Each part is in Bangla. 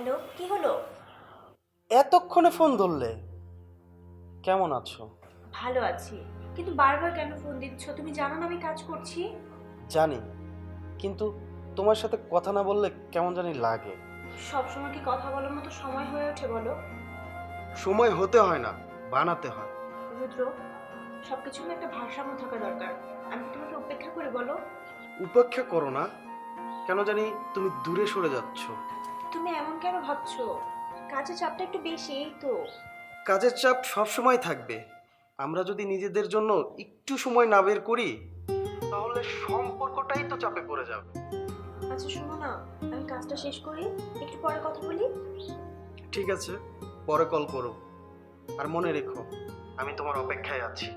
হ্যালো, কি হলো? এতক্ষণে ফোন ধরলে? কেমন আছো? ভালো আছি। কিন্তু বারবার কেন ফোন দিচ্ছ? তুমি জানো না আমি কাজ করছি। জানি, কিন্তু তোমার সাথে কথা না বললে কেমন জানি লাগে। সব সময় কি কথা বলার মতো সময় হয়ে ওঠে বলো? সময় হতে হয় না, বানাতে হয়। রুদ্র, সবকিছুর না একটা ভারসাম্য থাকা দরকার। আমি কি তোমাকে উপেক্ষা করে বলো? উপেক্ষা করো না, কেন জানি তুমি দূরে সরে যাচ্ছ। তুমি এমন কেন ভাবছো? কাজের চাপটা একটু বেশি, এই তো। কাজের চাপ সবসময় থাকবে। আমরা যদি নিজেদের জন্য একটু সময় না বের করি, তাহলে সম্পর্কটাই তো চাপে পড়ে যাবে। আচ্ছা শোনো না, আমি কাজটা শেষ করি, একটু পরে কথা বলি। ঠিক আছে, পরে কল করো। আর মনে রেখো, আমি তোমার অপেক্ষায় আছি।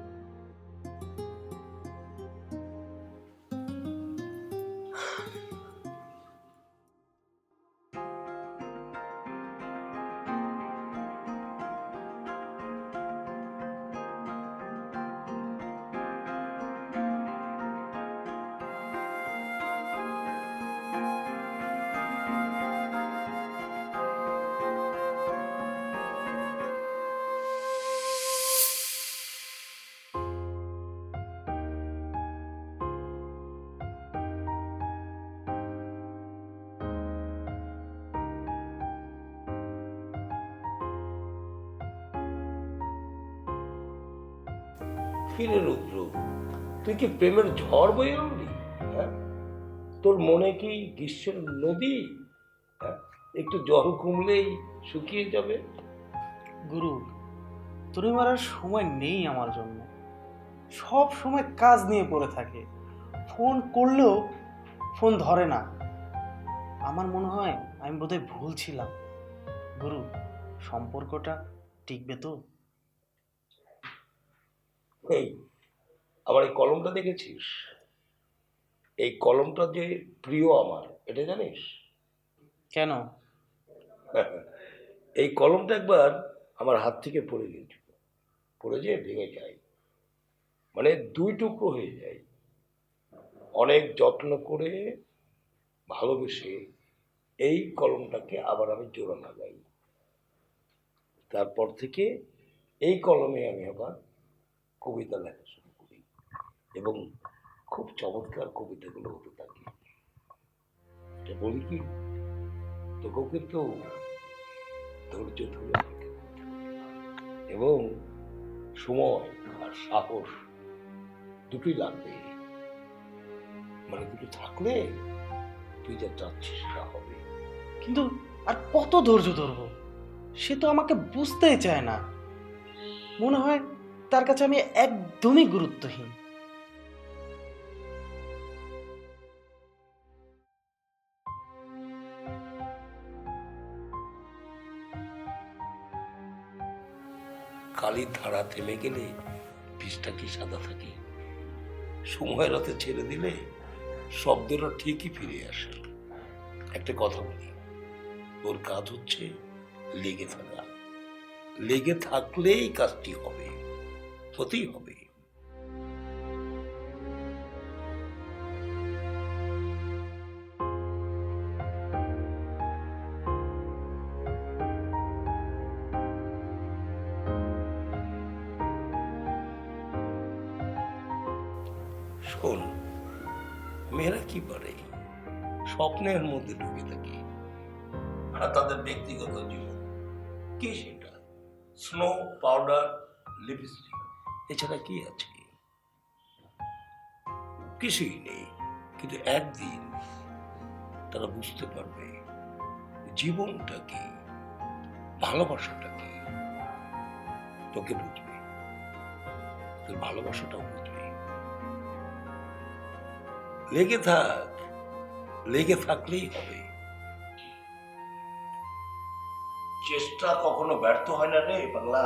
কিরে রুদ্র, তুই কি প্রেমের ঝড় বয়ে আনলি? হ্যাঁ, তোর মনে কি গ্রীষ্মের নদী? হ্যাঁ, একটু জল কমলেই শুকিয়ে যাবে। গুরু, তুমি মারার সময় নেই আমার জন্য। সব সময় কাজ নিয়ে পড়ে থাকে। ফোন করলেও ফোন ধরে না। আমার মনে হয় আমি বোধহয় ভুল ছিলাম। গুরু, সম্পর্কটা টিকবে তো? এই, আমার এই কলমটা দেখেছিস? এই কলমটা যে প্রিয় আমার, এটা জানিস? কেন? এই কলমটা একবার আমার হাত থেকে পড়ে গিয়েছিল, পড়ে যেয়ে ভেঙে যায়, মানে দুই টুকরো হয়ে যায়। অনেক যত্ন করে ভালোবেসে এই কলমটাকে আবার আমি জোড়া লাগাই। তারপর থেকে এই কলমে আমি আবার কবিতা লেখা শুরু করি, এবং খুব চমৎকার কবিতাগুলো হতে থাকে। এটা বলি কি, তোকেও কিন্তু ধৈর্য ধরে অপেক্ষা করতে হবে, এবং সময় আর সাহস দুটোই লাগবে। মানে দুটো থাকলে তুই যা চাচ্ছিস সেটা হবে। কিন্তু আর কত ধৈর্য ধরবো? সে তো আমাকে বুঝতেই চায় না। মনে হয় তার কাছে আমি একদমই গুরুত্বহীন। কালির ধারা থেমে গেলে বীজটা কি সাদা থাকে? সময়ের হাতে ছেড়ে দিলে শব্দটা ঠিকই ফিরে আসে। একটা কথা বলি, ওর কাজ হচ্ছে লেগে থাকা। লেগে থাকলেই কাজটি হবে, হতেই হবে। শোন, মেয়েরা কি পারে, স্বপ্নের মধ্যে ঢুকে থাকে। আর তাদের ব্যক্তিগত জীবন কি সেটা? স্নো, পাউডার, লিপস্টিক, এছাড়া কি আছে? কিছুই নেই। কিন্তু একদিন তারা বুঝতে পারবে জীবনটা কি, ভালোবাসাটা কি। তোকে বুঝবে, তোর ভালোবাসাটাও বুঝবে। লেগে থাক, লেগে থাকলেই হবে। চেষ্টা কখনো ব্যর্থ হয় না রে পাগলা।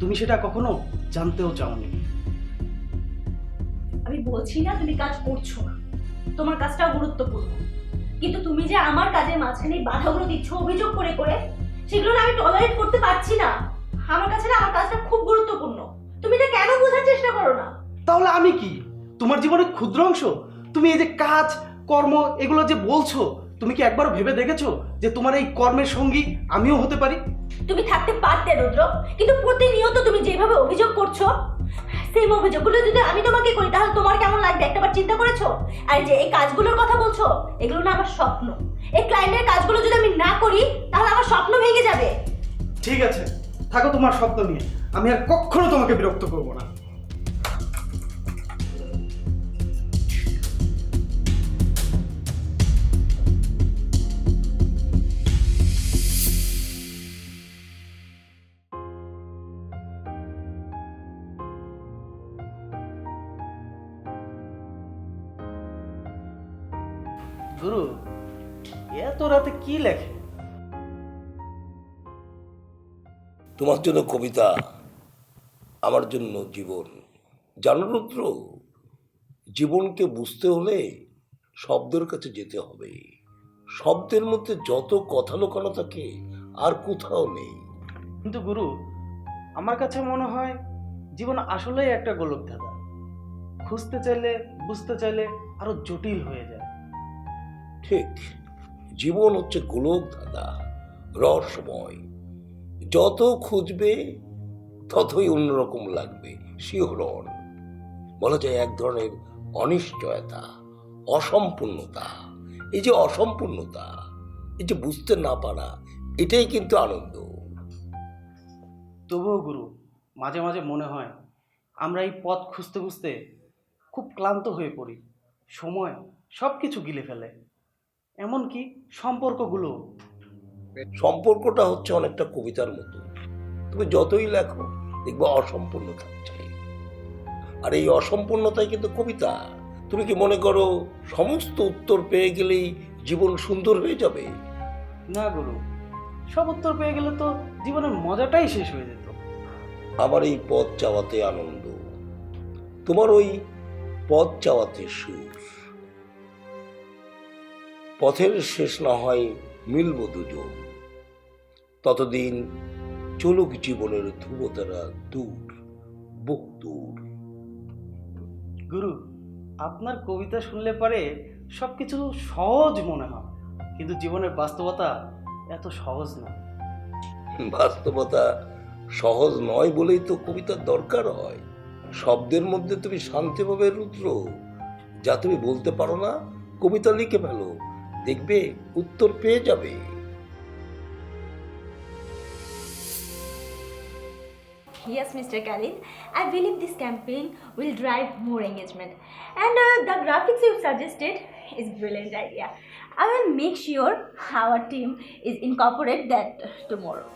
তুমি সেটা কখনো জানতেও চাওনি। আমি বলছি না তুমি কাজ করছো না, তোমার কাজটাও গুরুত্বপূর্ণ, কিন্তু তুমি যে আমার কাজের মাঝখানে এই বাধাগুলো দিচ্ছ অভিযোগ করে করে, সেগুলো না আমি টলারেট করতে পারছি না। আমার কাছে না আমার কাজটা খুব গুরুত্বপূর্ণ, তুমি এটা কেন বোঝার চেষ্টা করো না? তাহলে আমি কি তোমার জীবনের ক্ষুদ্র অংশ? তুমি এই যে কাজ কর্ম এগুলো যে বলছো, তুমি কি একবারও ভেবে দেখেছো যে তোমার এই কর্মের সঙ্গী আমিও হতে পারি? তুমি থাকতে পারতে রুদ্র, কিন্তু প্রতিনিয়ত তুমি যেভাবে অভিযোগ করছো, সেই অভিযোগগুলো যদি আমি তোমাকে করি তাহলে তোমার কেমন লাগবে একটাবার চিন্তা করেছো? আর যে এই কাজগুলোর কথা বলছো, এগুলো না আমার স্বপ্ন। এই ক্লায়েন্টের কাজগুলো যদি আমি না করি তাহলে আমার স্বপ্ন ভেঙে যাবে। ঠিক আছে, থাকো তোমার স্বপ্ন নিয়ে, আমি আর কখনো তোমাকে বিরক্ত করবো না। গুরু, এত রাতে কি লেখে? তোমার জন্য কবিতা, আমার জন্য জীবন। জানো রুদ্র, জীবনকে বুঝতে হলে শব্দের কাছে যেতে হবে। শব্দের মধ্যে যত কথা লুকানো থাকে আর কোথাও নেই। কিন্তু গুরু, আমার কাছে মনে হয় জীবন আসলেই একটা গোলক ধাঁধা। খুঁজতে চাইলে বুঝতে চাইলে আরো জটিল হয়ে যায়। ঠিক, জীবন হচ্ছে গোলক ধাঁধা, রহস্যময়। যত খুঁজবে ততই অন্যরকম লাগবে। শিহরণ, বলা যায় এক ধরনের অনিশ্চয়তা, অসম্পূর্ণতা। এই যে অসম্পূর্ণতা, এই যে বুঝতে না পারা, এটাই কিন্তু আনন্দ। তবুও গুরু, মাঝে মাঝে মনে হয় আমরা এই পথ খুঁজতে খুঁজতে খুব ক্লান্ত হয়ে পড়ি। সময় সব কিছু গিলে ফেলে, এমনকি সম্পর্কগুলো। সম্পর্কটা হচ্ছে অনেকটা কবিতার মতো। তুমি যতই লেখো দেখবে অসম্পূর্ণ থাকছে। আর এই অসম্পূর্ণতাই কিন্তু কবিতা। তুমি কি মনে করো সমস্ত উত্তর পেয়ে গেলেই জীবন সুন্দর হয়ে যাবে? না গুরু, সব উত্তর পেয়ে গেলে তো জীবনের মজাটাই শেষ হয়ে যেত। আমার এই পথ চাওয়াতে আনন্দ, তোমার ওই পথ চাওয়াতে সুর। পথের শেষ না হয় মিলব দুজন, ততদিন চলুক জীবনের ধ্রুবতারা দূর, বহু দূর। গুরু, আপনার কবিতা শুনলে পারে সবকিছু সহজ মনে হয়, কিন্তু জীবনের বাস্তবতা এত সহজ না। বাস্তবতা সহজ নয় বলেই তো কবিতার দরকার হয়। শব্দের মধ্যে তুমি শান্তি পাবে রুদ্র, যা তুমি বলতে পারো না, কবিতা লিখে ফেলো, দেখবে উত্তর পেয়ে যাবে। Yes, Mr. Khalid, I believe this campaign will drive more engagement. And the graphics you suggested is brilliant idea. I will make sure our team is incorporate that tomorrow.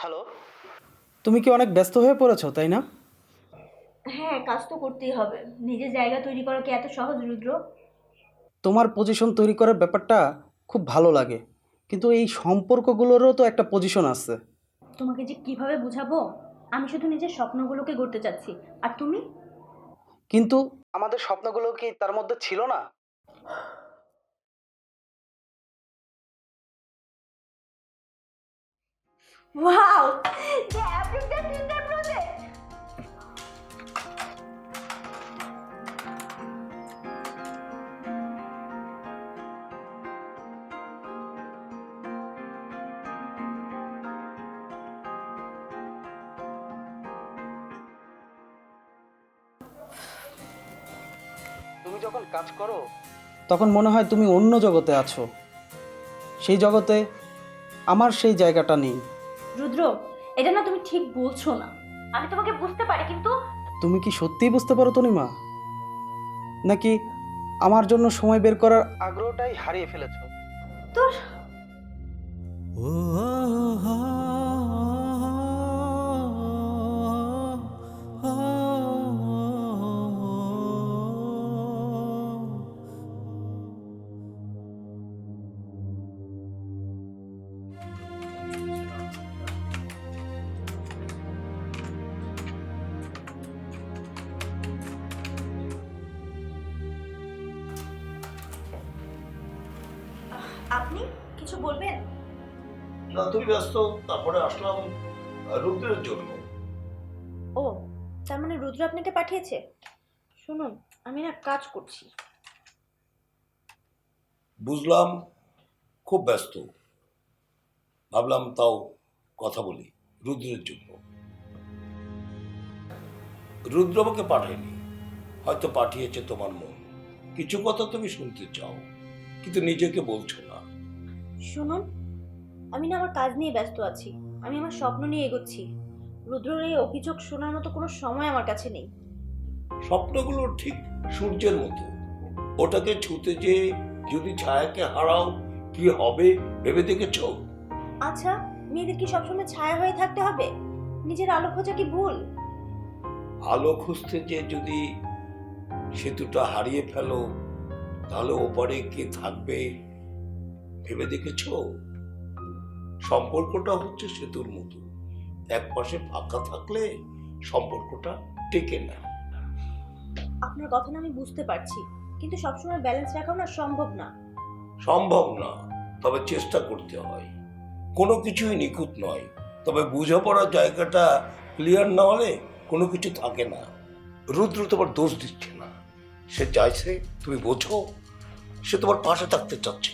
Hello, তুমি কি অনেক ব্যস্ত হয়ে পড়েছো, তাই না? হ্যাঁ, কাজ তো করতেই হবে। নিজের জায়গা তৈরি করা কি এত সহজ রুদ্র? তোমার পজিশন তৈরি করার ব্যাপারটা খুব ভালো লাগে, কিন্তু এই সম্পর্কগুলোরও তো একটা পজিশন আছে। তোমাকে যে কিভাবে বুঝাবো? আমি শুধু নিজের স্বপ্নগুলোকে গড়তে চাচ্ছি, আর তুমি? কিন্তু আমাদের স্বপ্নগুলো কি তার মধ্যে ছিল না? Wow! They approved that in their project! তুমি যখন কাজ করো তখন মনে হয় তুমি অন্য জগতে আছো, সেই জগতে আমার সেই জায়গাটা নেই। রুদ্র, এটা না তুমি ঠিক বলছো না। আমি তোমাকে বুঝতে পারি, কিন্তু তুমি কি সত্যিই বুঝতে পারো তনিমা, নাকি আমার জন্য সময় বের করার আগ্রহটাই হারিয়ে ফেলেছো? তোর আপনি কিছু বলবেন? না, তুমি ব্যস্ত, তারপরে আসলাম রুদ্রের জন্য। ও, তার মানে রুদ্র আপনাকে পাঠিয়েছে। শুনুন, আমি না কাজ করছি। বুঝলাম, খুব ব্যস্ত। ভাবলাম তাও কথা বলি রুদ্রের জন্য। রুদ্র আমাকে পাঠায়নি, হয়তো পাঠিয়েছে তোমার মন। কিছু কথা তুমি শুনতে চাও, কিন্তু নিজেকে বলছো না। শুনুন, আমি না আমার কাজ নিয়ে ব্যস্ত আছি। আমি আমার স্বপ্ন নিয়ে এগোচ্ছি। রুদ্রের এই অভিযোগ শোনার মতো কোনো সময় আমার কাছে নেই। স্বপ্নগুলো ঠিক সূর্যের মতো, ওটাকে ছুতে যে যদি ছায়াকে হারাও কি হবে ভেবে দেখেছো? আচ্ছা, মেয়েদের কি সবসময় ছায়া হয়ে থাকতে হবে? নিজের আলো খোঁজা কি ভুল? আলো খুঁজতে যে যদি সেতুটা হারিয়ে ফেলো, তাহলে ওপারে কে থাকবে ভেবে দেখেছো? সম্পর্কটা হচ্ছে সেতুর মতো, এক পাশে ফাঁকা থাকলে সম্পর্কটা টেকে না। আপনার কথা না আমি বুঝতে পারছি, কিন্তু সবসময় ব্যালেন্স রাখাও না সম্ভব না। সম্ভব না, তবে চেষ্টা করতে হয়। কোনো কিছুই নিখুঁত নয়, তবে বোঝাপড়ার জায়গাটা ক্লিয়ার না হলে কোনো কিছু থাকে না। রুদ্র তোমার দোষ দিচ্ছে না, সে চাইছে তুমি বোঝো, সে তোমার পাশে থাকতে চাচ্ছে।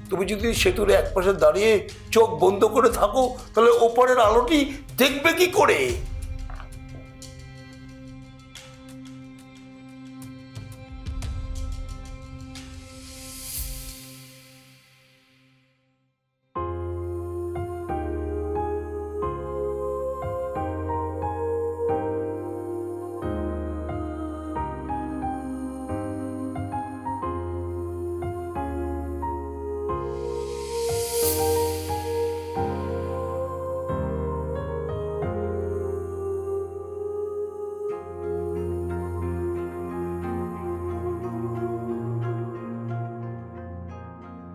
তুমি যদি সেতুর এক পাশে দাঁড়িয়ে চোখ বন্ধ করে থাকো, তাহলে ওপরের আলোটি দেখবে কি করে?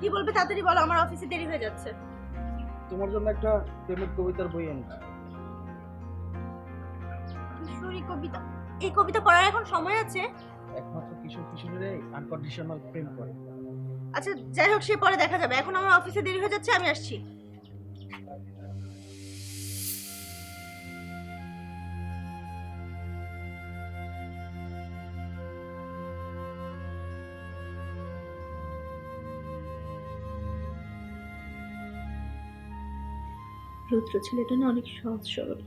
কি বলবে তাড়াতাড়ি বলো, আমার অফিসে দেরি হয়ে যাচ্ছে। তোমার জন্য একটা প্রেমের কবিতার বই এনেছি। কিশোরী কবিতা? এই কবিতা পড়ার এখন সময় আছে? একমাত্র কিশোর কিশোরীরাই আনকন্ডিশনাল প্রেম করে। আচ্ছা যাই হোক, সে পরে দেখা যাবে। এখন আমার অফিসে দেরি হয়ে যাচ্ছে, আমি আসছি। রুদ্র ছেলেটা না অনেক সহজ সরল,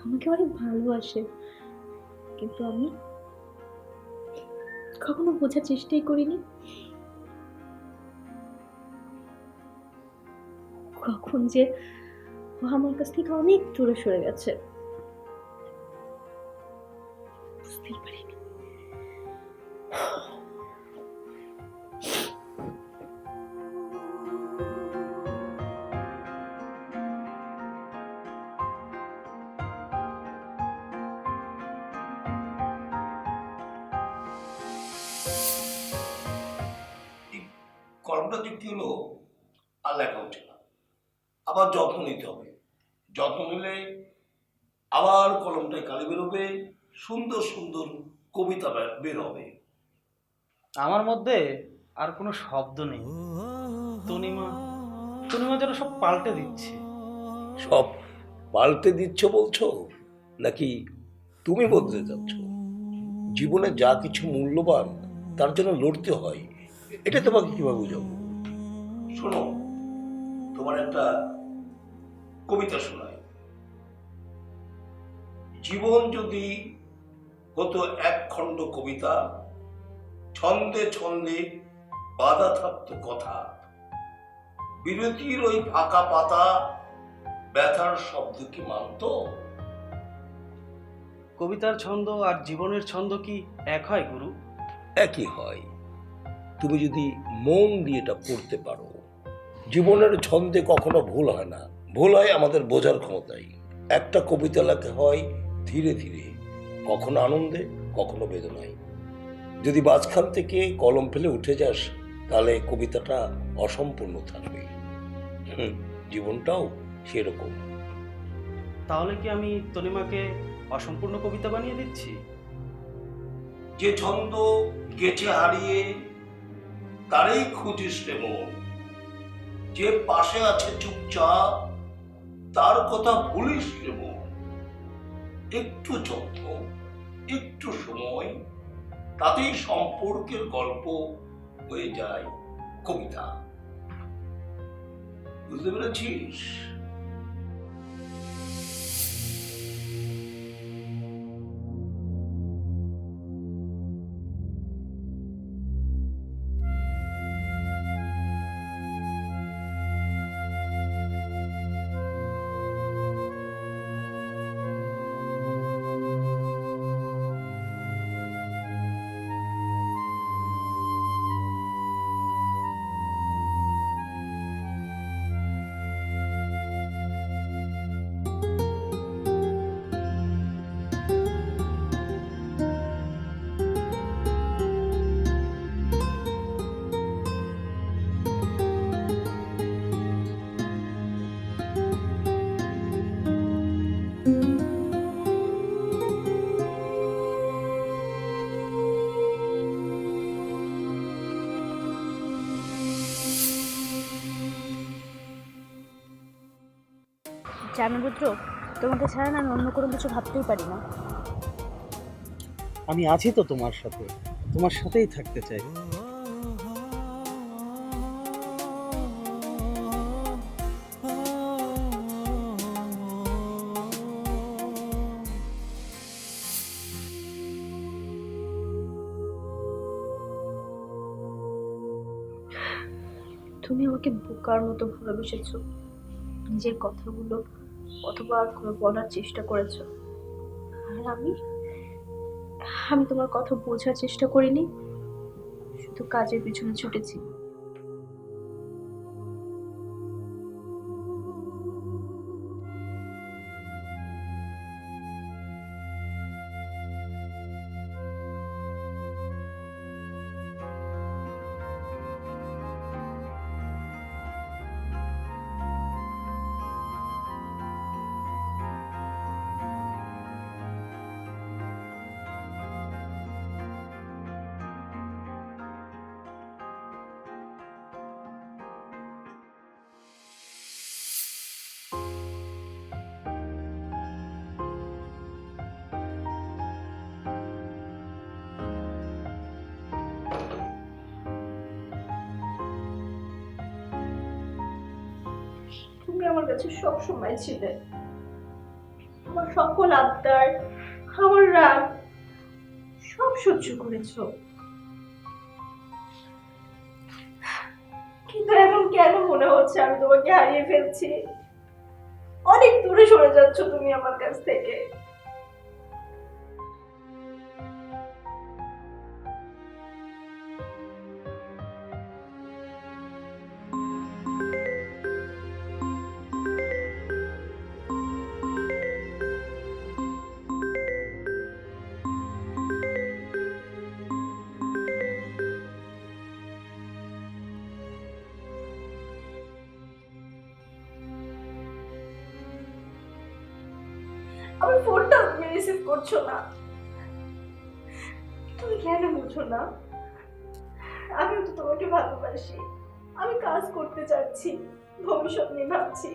আমাকে অনেক ভালোবাসে, কিন্তু আমি কখনো বোঝার চেষ্টাই করিনি। কখন যে ও আমার কাছ থেকে অনেক দূরে সরে গেছে বুঝতেই পারিনি। কলমটা যে কি হলো আর লেখা হচ্ছে না, আবার যত্ন নিতে হবে। যত্ন নিলে আবার কলমটায় কালি বেরোবে, সুন্দর সুন্দর কবিতা বের হবে। আমার মধ্যে আর কোনো শব্দ নেই। তনিমা তনিমা যেন সব পাল্টে দিচ্ছে। সব পাল্টে দিচ্ছ বলছো, নাকি তুমি বদলে যাচ্ছ? জীবনে যা কিছু মূল্যবান তার জন্য লড়তে হয়, এটা তোমাকে কিভাবে বুঝাবো? শোনো, তোমার একটা কবিতা শোনায়। জীবন যদি হতো এক খণ্ড কবিতা, ছন্দে ছন্দে বাধা থাকতো কথা, বিরতির ওই ফাঁকা পাতা ব্যথার শব্দ কি মানত? কবিতার ছন্দ আর জীবনের ছন্দ কি এক হয় গুরু? একই হয়, তুমি যদি মন দিয়ে এটা পড়তে পারো। জীবনের ছন্দে কখনো ভুল হয় না, ভুল হয় আমাদের বোঝার ক্ষমতায়। একটা কবিতা লেখা হয় ধীরে ধীরে, কখনো আনন্দে কখনো বেদনায়। যদি মাঝখান থেকে কলম ফেলে উঠে যাস তাহলে কবিতাটা অসম্পূর্ণ থাকবে। জীবনটাও সেরকম। তাহলে কি আমি তনিমাকে অসম্পূর্ণ কবিতা বানিয়ে দিচ্ছি? যে ছন্দ গেছে হারিয়ে তারই খুঁজিস রে মন, যে পাশে আছে চুপচাপ তার কথা ভুলিস রে মন। একটু যত্ন, একটু সময়, তাতেই সম্পর্কের গল্প হয়ে যায় কবিতা। বুঝতে পেরেছিস? জানো রুদ্র, তোমাকে ছাড়া না আমি অন্য কোনো কিছু ভাবতেই পারি না। আমি আছি তো তোমার সাথে, তোমার সাথেই থাকতে চাই। তুমি আমাকে বোকার মতো ভালোবেসেছো, নিজের কথাগুলো কতবার করে বলার চেষ্টা করেছো, আর আমি আমি তোমার কথা বোঝার চেষ্টা করিনি, শুধু কাজের পিছনে ছুটেছি। তুমি আমার কাছে সব সময় ছিলে, আমার সকল আবদার, আমার রাগ সব সহ্য করেছো, কিন্তু এখন কেন মনে হচ্ছে আমি তোমাকে হারিয়ে ফেলছি? অনেক দূরে সরে যাচ্ছ তুমি আমার কাছ থেকে। আমার ফোনটাও তুমি রিসিভ করছো না, তুমি কেন বুঝো না? আমিও তো তোমাকে ভালোবাসি, আমি কাজ করতে চাচ্ছি, ভবিষ্যৎ নিয়ে ভাবছি,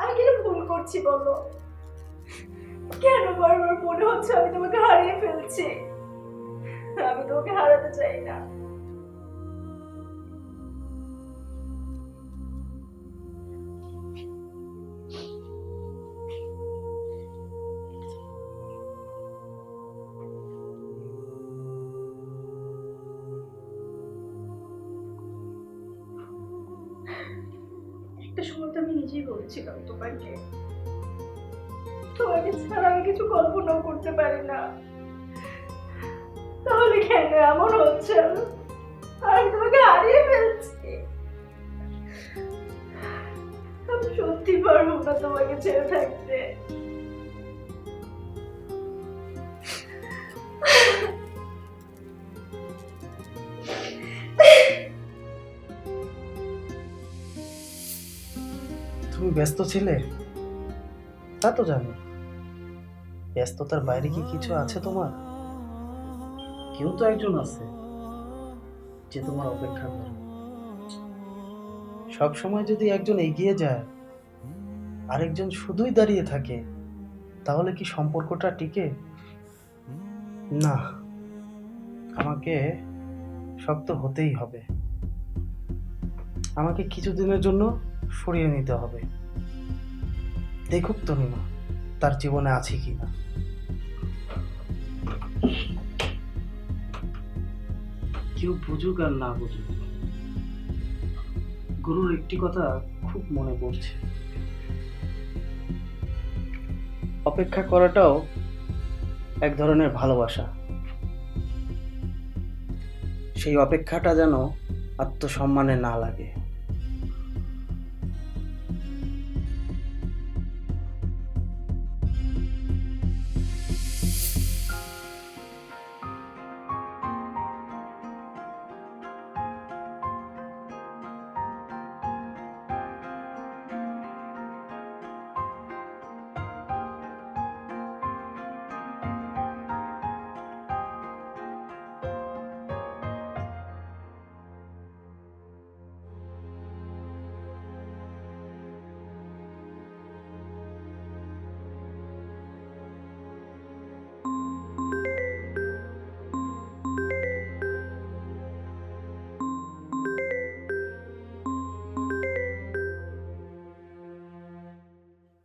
আমি কেন ভুল করছি বলো? কেন বারবার মনে হচ্ছে আমি তোমাকে হারিয়ে ফেলছি? আমি তোমাকে হারাতে চাই না। একটা সময় তো আমি নিজেই বলেছিলাম তোমাকে ছাড়া আমি কিছু কল্পনাও করতে পারি না। তাহলে কেন এমন হচ্ছে? আমি তোমাকে হারিয়ে ফেলছি। আমি সত্যি পারবো না তোমাকে ছেড়ে থাকতে। তুমি ব্যস্ত ছিলে, তা তো জানি। ব্যস্ততার বাইরে কি কিছু আছে তোমার? কেউ তো একজন আছে যে তোমার অপেক্ষা করে। সব সময় যদি একজন এগিয়ে যায় আরেকজন শুধুই দাঁড়িয়ে থাকে, তাহলে কি সম্পর্কটা টিকে? না, আমাকে শক্ত হতেই হবে। আমাকে কিছুদিনের জন্য সরিয়ে নিতে হবে। দেখুক তনিমা তার জীবনে আছে কিনা। কেউ বুঝুক আর না বুঝুক, গুরুর একটি কথা খুব মনে পড়ছে। অপেক্ষা করাটাও এক ধরনের ভালোবাসা। সেই অপেক্ষাটা যেন আত্মসম্মানে না লাগে।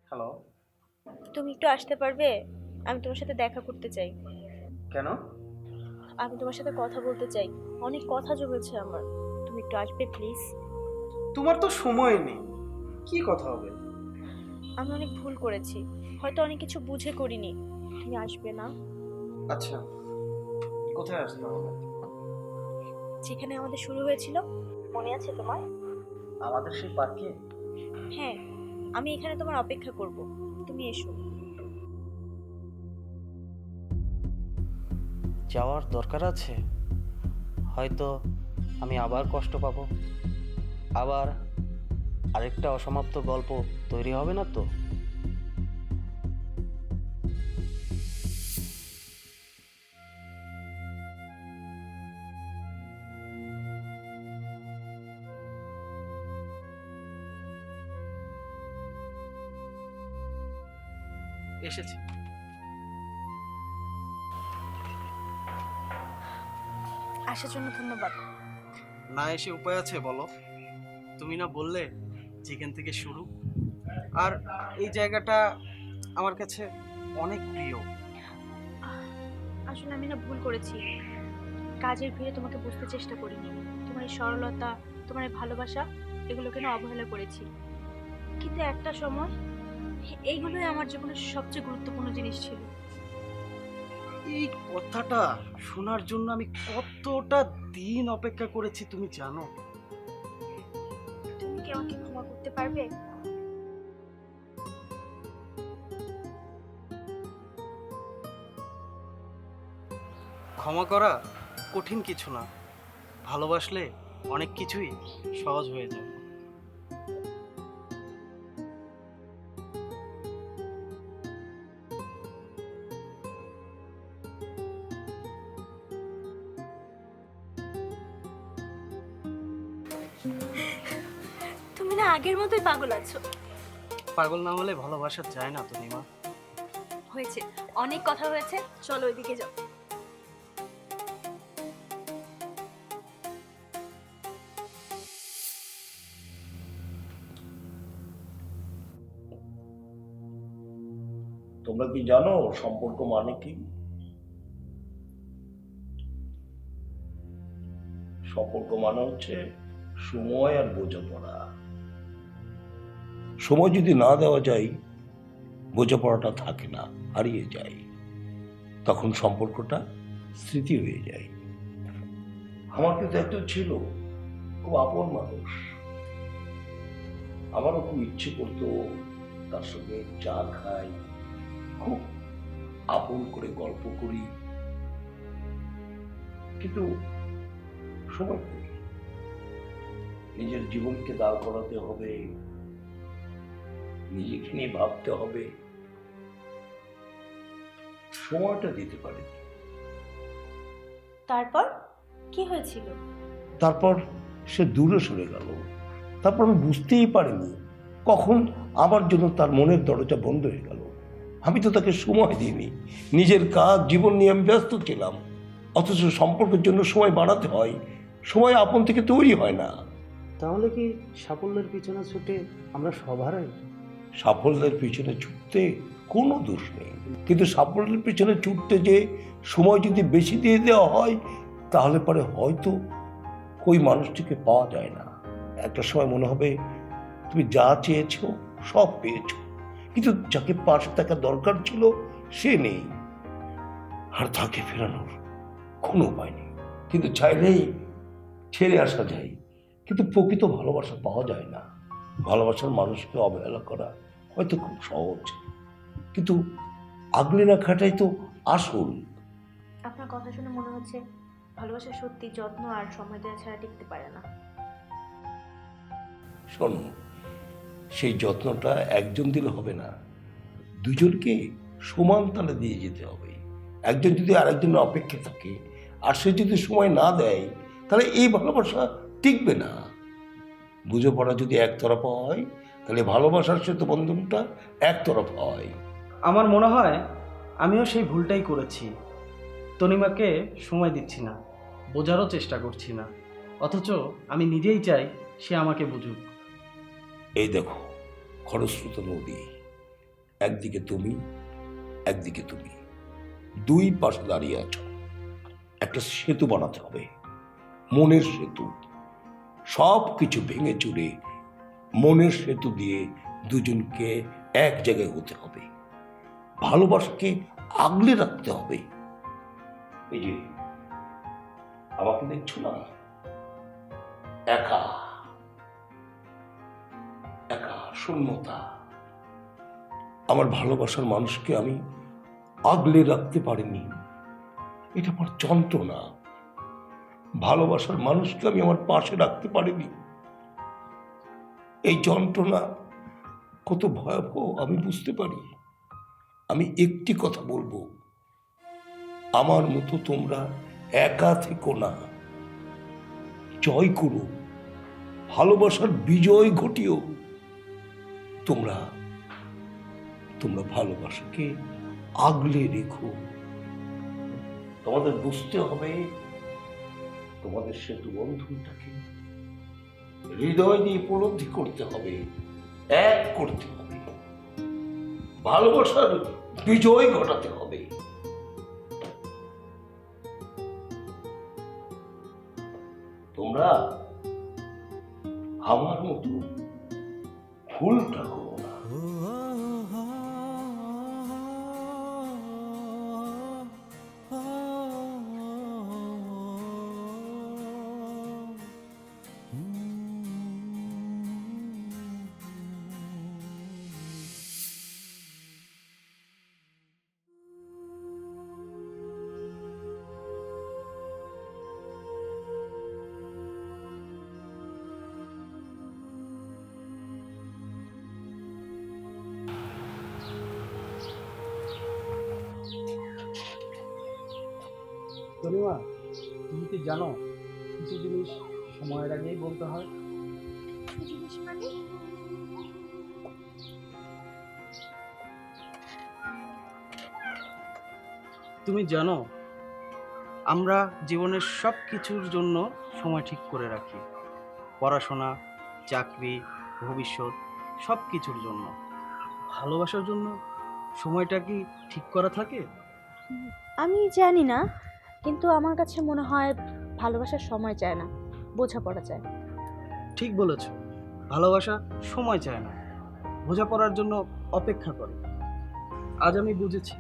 হ্যালো। তুমি একটু আসতে পারবে? আমি তোমার সাথে দেখা করতে চাই। কেন? আমি তোমার সাথে কথা বলতে চাই। অনেক কথা জমেছে আমার। তুমি একটু আসবে প্লিজ? তোমার তো সময় নেই, কি কথা হবে? আমি অনেক ভুল করেছি, হয়তো অনেক কিছু বুঝে করিনি। তুমি আসবে না? আচ্ছা, কোথায় আসতে হবে? যেখানে আমাদের শুরু হয়েছিল, মনে আছে তোমার? আমাদের সেই পার্কে? হ্যাঁ, আমি এখানে তোমার অপেক্ষা করব, তুমি এসো। যাওয়ার দরকার আছে? হয়তো আমি আবার কষ্ট পাবো, আবার আরেকটা অসমাপ্ত গল্প তৈরি হবে না তো? এসেছি। আসার জন্য ধন্যবাদ। না এসে উপায় আছে বলো? তুমি না বললে যেখান থেকে শুরু? আর এই জায়গাটা আমার কাছে অনেক প্রিয়। আসলে আমি না ভুল করেছি, কাজের ভিড়ে তোমাকে বুঝতে চেষ্টা করিনি। তোমার এই সরলতা, তোমার এই ভালোবাসা, এগুলোকে না অবহেলা করেছি। কিন্তু একটা সময় এইগুলোই আমার জীবনের সবচেয়ে গুরুত্বপূর্ণ জিনিস ছিল। এই কথাটা শোনার জন্য আমি কতটা দিন অপেক্ষা করেছি তুমি জানো? তুমি কি আমাকে ক্ষমা করতে পারবে? ক্ষমা করা কঠিন কিছু না, ভালোবাসলে অনেক কিছুই সহজ হয়ে যায়। তুমি না আগের মতোই পাগল আছো। পাগল না হলে ভালোবাসা যায় না তনিমা। হয়েছে, অনেক কথা হয়েছে, চলো ওইদিকে যাও। তোমরা কি জানো সম্পর্ক মানে কি? সম্পর্ক মানে হচ্ছে সময় আর বোঝাপড়া। সময় যদি না দেওয়া যায়, বোঝাপড়াটা থাকে না, হারিয়ে যায়। তখন সম্পর্কটা স্মৃতি হয়ে যায়। আমার কিন্তু একজন ছিল, খুব আপন মানুষ। আমারও খুব ইচ্ছে করতো তার সঙ্গে চা খাই, খুব আপন করে গল্প করি, কিন্তু সময় করি। নিজের জীবনকে দাঁড় করাতে হবে, নিজেকে নিয়ে ভাবতে হবে, সময়টা দিতে পারি। তারপর কি হয়েছিল? তারপর সে দূরে সরে গেল। তারপর আমি বুঝতেই পারিনি কখন আমার জন্য তার মনের দরজা বন্ধ হয়ে গেল। আমি তো তাকে সময় দিইনি, নিজের কাজ জীবন নিয়ে আমি ব্যস্ত ছিলাম। অথচ সম্পর্কের জন্য সময় বাড়াতে হয়, সময় আপন থেকে তৈরি হয় না। তাহলে কি সাফল্যের পিছনে ছুটে আমরা সব হারাই? সাফল্যের পিছনে ছুটতে কোনো দোষ নেই, কিন্তু সাফল্যের পিছনে ছুটতে যে সময় যদি বেশি দিয়ে দেওয়া হয়, তাহলে পরে হয়তো ওই মানুষটিকে পাওয়া যায় না। একটা সময় মনে হবে তুমি যা চেয়েছো সব পেয়েছো, কিন্তু যাকে পাশে থাকা দরকার ছিল সে নেই, আর তাকে ফেরানোর কোনো উপায় নেই। কিন্তু চাইলেই ছেড়ে আসা যায়, কিন্তু প্রকৃত ভালোবাসা পাওয়া যায় না। ভালোবাসার মানুষকে অবহেলা করা হয়তো খুব সহজ, কিন্তু আগলে রাখাটাই তো আসল। আপনার কথা শুনে মনে হচ্ছে ভালোবাসা সত্যি যত্ন আর সময় দেওয়া ছাড়া টিকতে পারে না। শোনো, সেই যত্নটা একজন দিলে হবে না, দুজনকে সমান তালে দিয়ে যেতে হবে। একজন যদি আরেকজনের অপেক্ষা থাকে আর সে যদি সময় না দেয়, তাহলে এই ভালোবাসা টিকবে না। বুঝোপড়া যদি একতরফা হয়, তাহলে ভালোবাসার সেতু বন্ধনটা একতরফা হয়। আমার মনে হয় আমিও সেই ভুলটাই করেছি। তনিমাকে সময় দিচ্ছি না, বোঝারও চেষ্টা করছি না, অথচ আমি নিজেই চাই সে আমাকে বুঝুক। এই দেখো, খরস্রোত নদী, একদিকে তুমি, একদিকে তুমি, দুই পাশে দাঁড়িয়ে আছো। একটা সেতু বানাতে হবে, মনের সেতু। সব কিছু ভেঙে চুরে মনের সেতু দিয়ে দুজনকে এক জায়গায় হতে হবে। ভালোবাসাকে আগলে রাখতে হবে। এই যে আমাকে দেখছো না, একা একা, শূন্যতা। আমার ভালোবাসার মানুষকে আমি আগলে রাখতে পারিনি, এটা আমার যন্ত্রণা। ভালোবাসার মানুষকে আমি আমার পাশে রাখতে পারিনি, এই যন্ত্রণা কত ভয়াবহ আমি বুঝতে পারি। আমি একটি কথা বলবো, আমার মতো তোমরা একা থেকো না, জয় করো, ভালোবাসার বিজয় ঘটিও। তোমরা তোমরা ভালোবাসাকে আগলে রেখো। তোমাদের বুঝতে হবে, তোমাদের সেতু বন্ধনটাকে হৃদয় দিয়ে উপলব্ধি করতে হবে, এক করতে হবে, ভালোবাসার বিজয় ঘটাতে হবে। তোমরা আমার মতো ভুলটা করো না। তনিমা, তুমি কি জানো কিছু জিনিস সময়ের আগেই বলতে হয়? তুমি জানো আমরা জীবনের সব কিছুর জন্য সময় ঠিক করে রাখি, পড়াশোনা, চাকরি, ভবিষ্যৎ, সব কিছুর জন্য। ভালোবাসার জন্য সময়টা কি ঠিক করা থাকে? আমি জানি না, কিন্তু আমার কাছে মনে হয় ভালোবাসার সময় চায় না, বোঝাপড়া চায়। ঠিক বলেছ, ভালোবাসা সময় চায় না, বোঝাপড়ার জন্য অপেক্ষা করে। আজ আমি বুঝেছি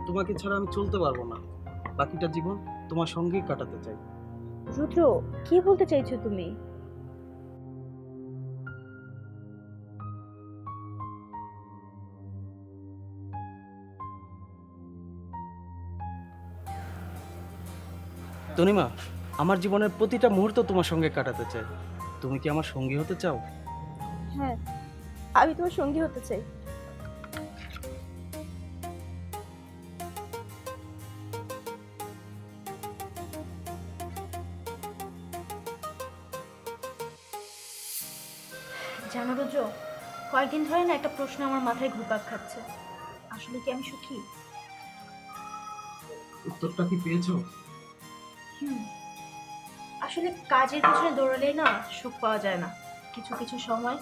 তোমাকে ছাড়া আমি চলতে পারবো না। বাকিটা জীবন তোমার সঙ্গেই কাটাতে চাই। রুদ্র, কি বলতে চাইছো তুমি? তনিমা, আমার জীবনের প্রতিটা মুহূর্ত তোমার সঙ্গে কাটাতে চাই। তুমি কি আমার সঙ্গী হতে চাও? হ্যাঁ, আমি তোমার সঙ্গী হতে চাই। জানো রুদ্র, কয়েকদিন ধরে না একটা প্রশ্ন আমার মাথায় ঘুরপাক খাচ্ছে। আসলে কি আমি সুখী? উত্তরটা কি পেয়েছো? আসলে কাজের পিছনে দৌড়ালেই না সুখ পাওয়া যায় না। কিছু কিছু সময়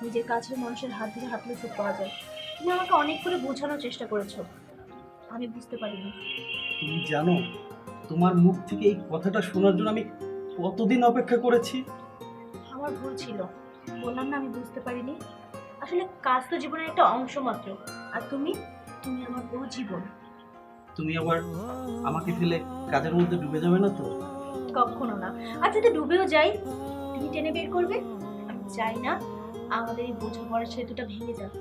নিজের কাছের মানুষের হাত ধরে হাঁটলে সুখ পাওয়া যায়। তুমি আমাকে অনেক করে বোঝানোর চেষ্টা করেছো, আমি বুঝতে পারিনি। তুমি জানো তোমার মুখ থেকে এই কথাটা শোনার জন্য আমি কতদিন অপেক্ষা করেছি। আমার ভুল ছিল, বললাম না আমি বুঝতে পারিনি। আসলে কাজ তো জীবনের একটা অংশ মাত্র, আর তুমি তুমি আমার পুরো জীবন। তুমি আবার আমাকে ফেলে কাজের মধ্যে ডুবে যাবে না তো? কখনো না। আর যদি ডুবেও যাই, তুমি টেনে বের করবে। আমি চাই না আমাদের এই বোঝাপড়ার সেতুটা ভেঙে যাক।